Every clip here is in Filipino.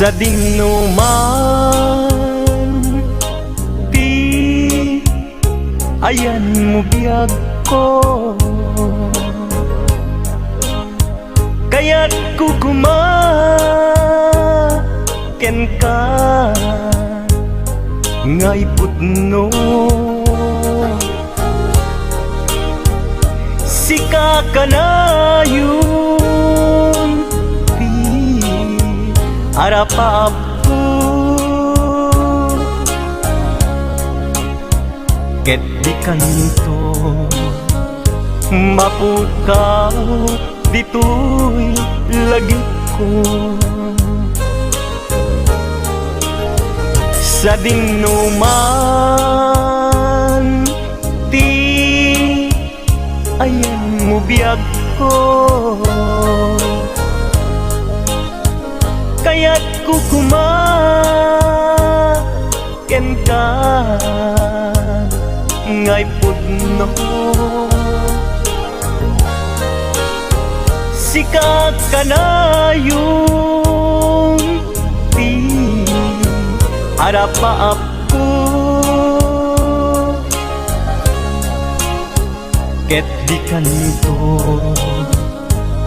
sa dinuman, di ayan mo biyag ko, kaya't kukumaken ka ngay putno. Sika ka na yun, di harapap ko, ket di kanto mapukaw dito'y lagi ko. Sa dinuman, di ayan mo biyag ko, kaya't kukumaken ka ngay pudno. Sika ka na yung di harapap ko, ket di kanto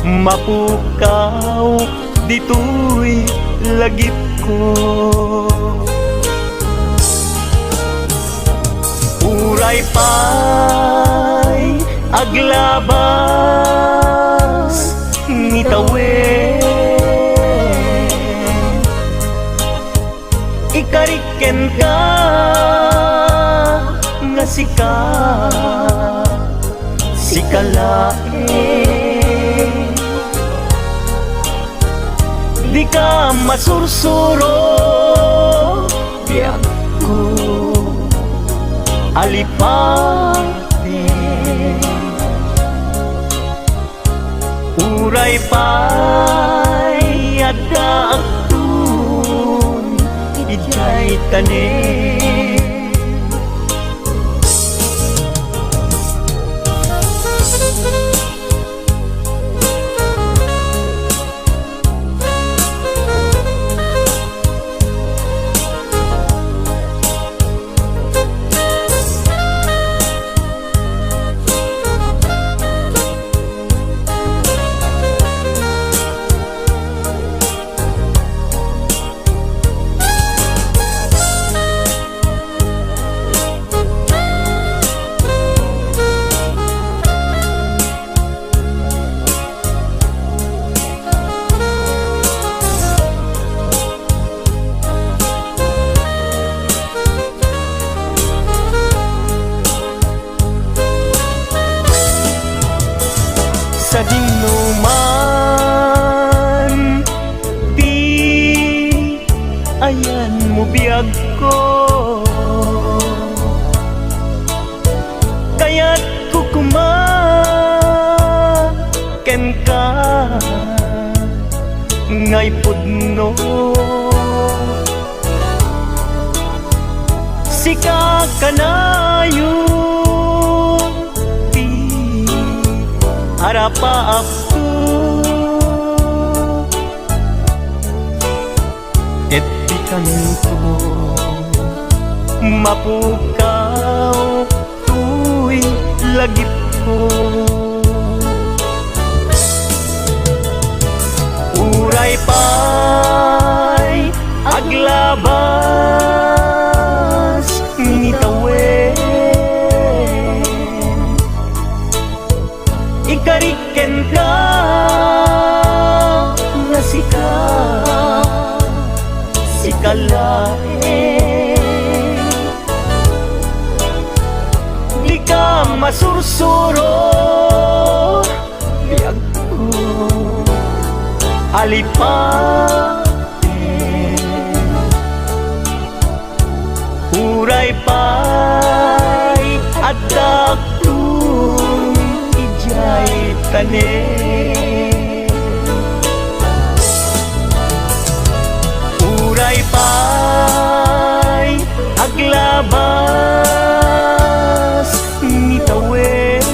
mapukaw dito'y lagip ko. Uray pa'y aglabas ngitawen, ikariken ka nga sikalae, di ka masursuro biyak ko alipate. Uray pa'y adda agtun ijay tanen, sa dinuman, di ayan mo biyag ko, kaya't kukumaken ka ngay pudno. Sika ka na yun, harapap ko, ket di kanto mapukaw tu'y lagip ko. Uray pa'y aglabas ngitawen, ikariken ka nga sikalae, di ka masursuro biyag ko alipate. Uray pa'y adda agtun ijay tanen, uray pa'y aglabas ngitawen,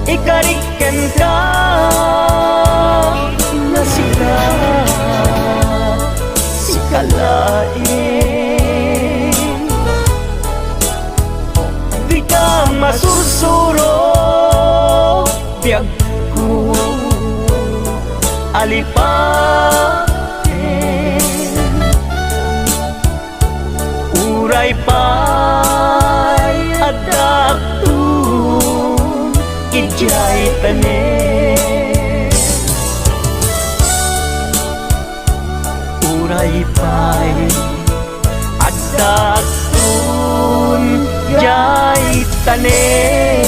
ikariken ka alipaten, uray pa'y adakton ijay tanen, uray pa'y adakton jay tanen.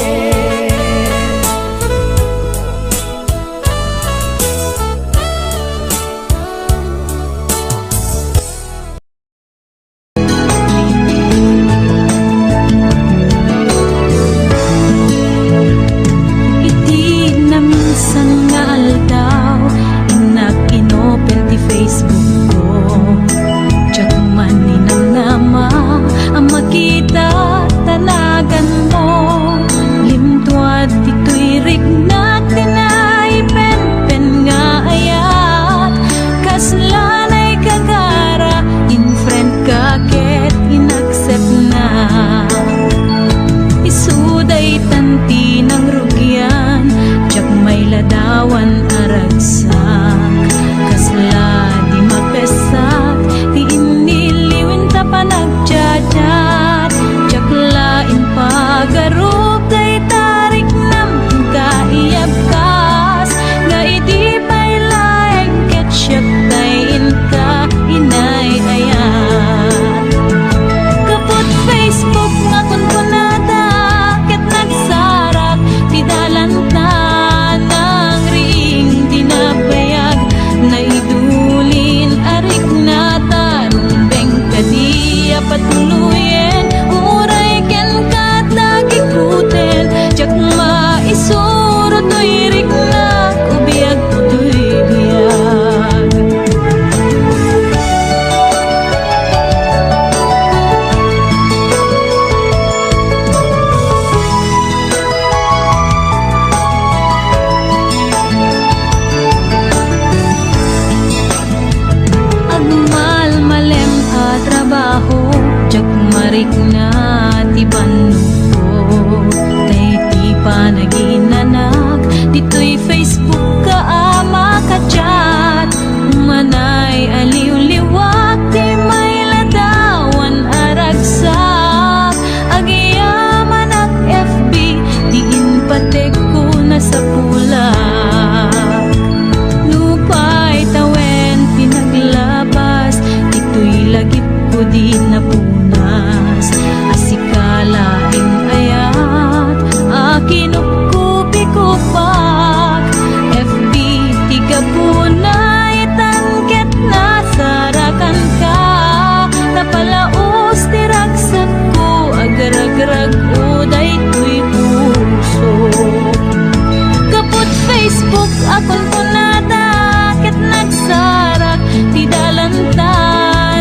Ti dalanta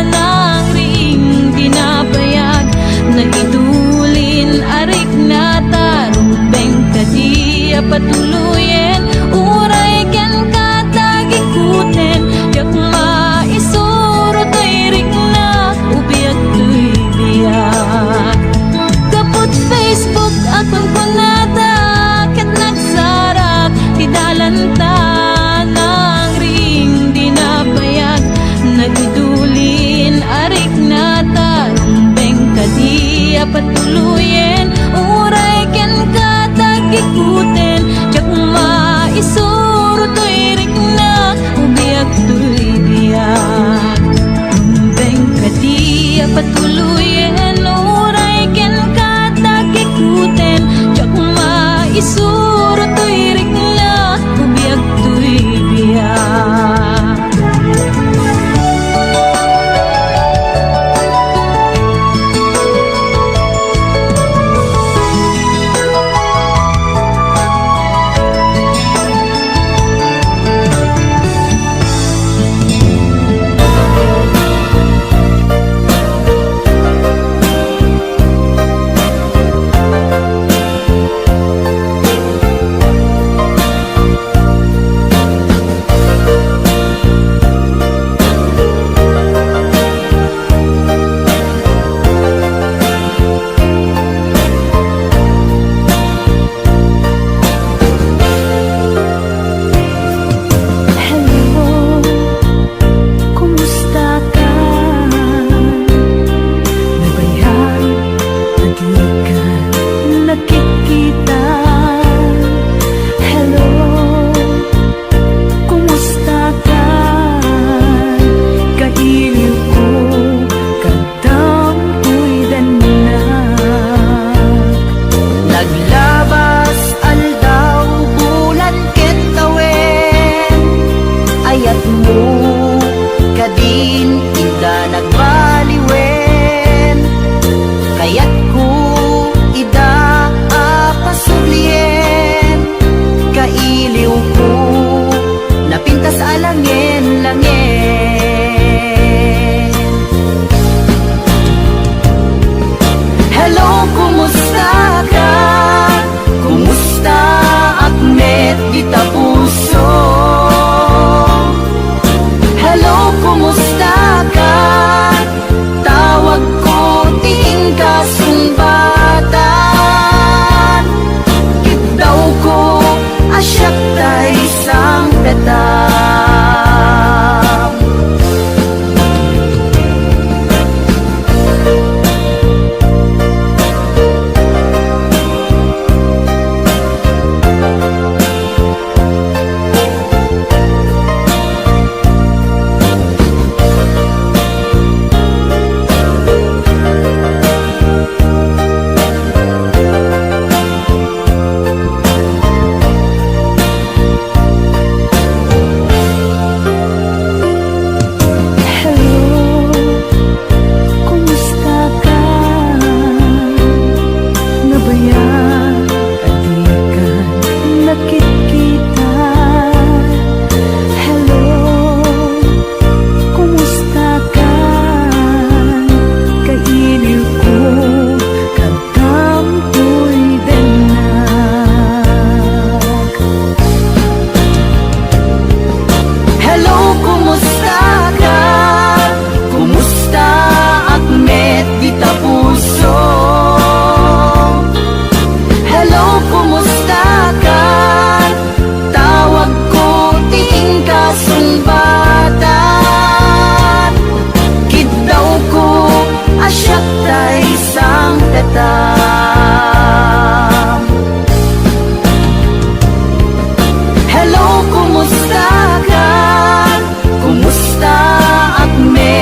ng ring dinap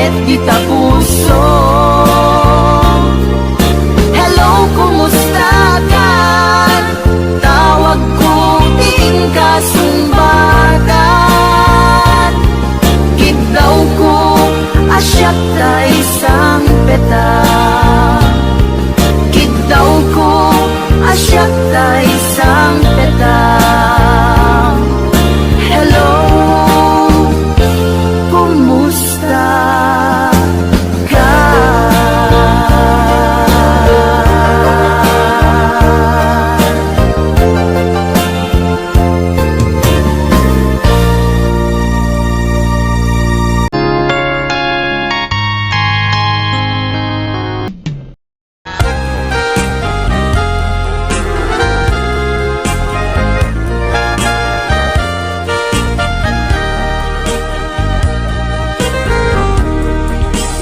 ket di ta puso. Hello, kumusta ka? Tawag ko ting kasumbatan. Gitaw ko asyak ta isang peta. Gitaw ko asyak ta isang peta. Hello, kumusta ka?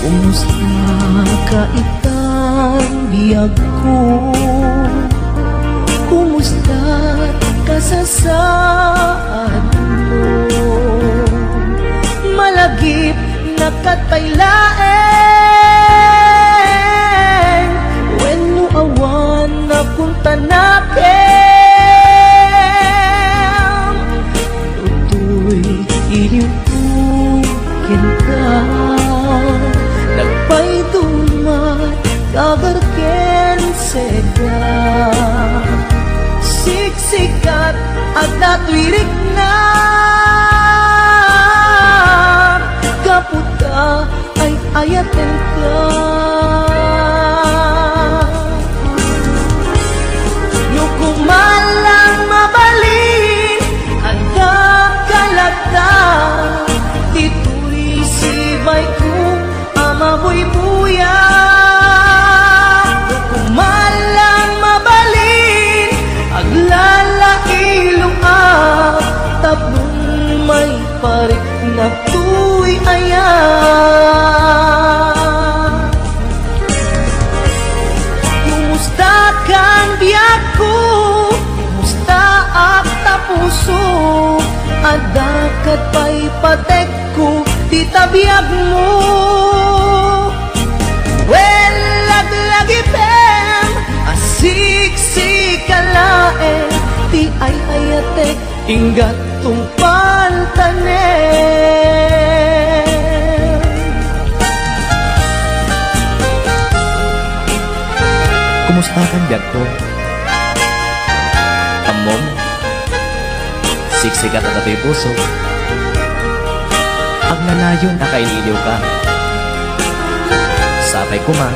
Kumusta ka itang biyag ko? Kumusta ka sa saad mo? Malagip na katpailaeng when no awan na punta nakin. Tutoy iliwukin ka, nagpay dumat kagarken seda. Siksikat at natwirik na, kaputa ay ayaten ka. Nukumalang mabalin at kakalata, tituloy sibay ko mabuy-buya. Kumalang mabalin aglalailong tapnon may parik na tuy ayan. Kumusta kang biyak ko? Kumusta ak tapuso? Adakat pa'y patek ko di tabiyag mo. Well, laglagipem asiksik-kalaen, ti ay ayatek inggat tungpal tanem. Kumusta kang biyag ko? Amom, siksikat at ato'y puso. Ang nalayon na kaililiw ka. Sapay ko ma,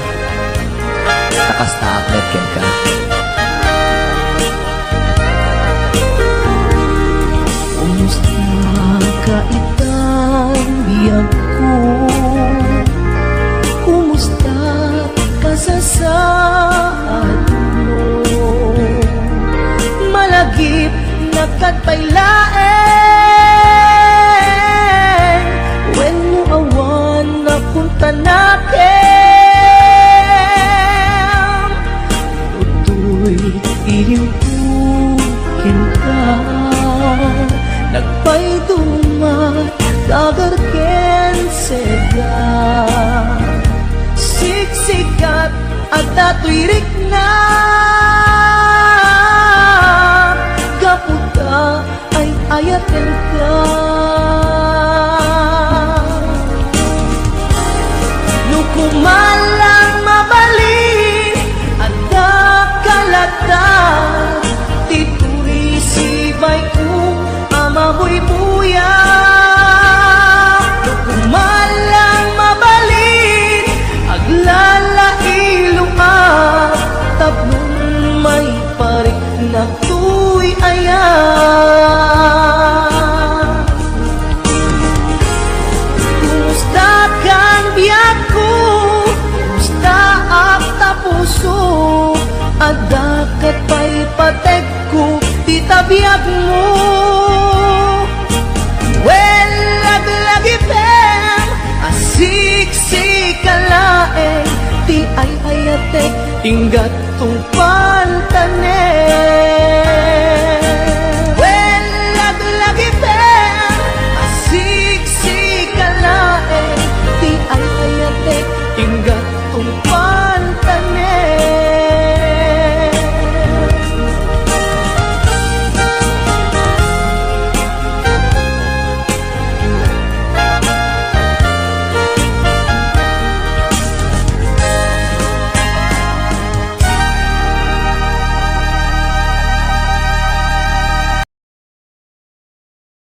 nakasta aklet ken ka. Kumusta ka itang biyag ko? Kumusta ka sa saad mo? Malagip na katpailaeng when mo awan na punta natin. Tutoy iliwukin ka, nagpay dumat kagarken seda. Siksikat at natwirik na, kaputa ay ayaten ka. Nukumalang mabalin at nakalata, tituri sibay ko mabuy-buya. Nukumalang mabalin aglalailong tapnon may parik na tuy ayan. Kumusta kang biyak ko? Kumusta ak tapuso? Adakat pa'y patek ko di tabiyag mo. Well, laglagipem asiksik-kalaeng, ti ay ayatek inggat tungpal tanem.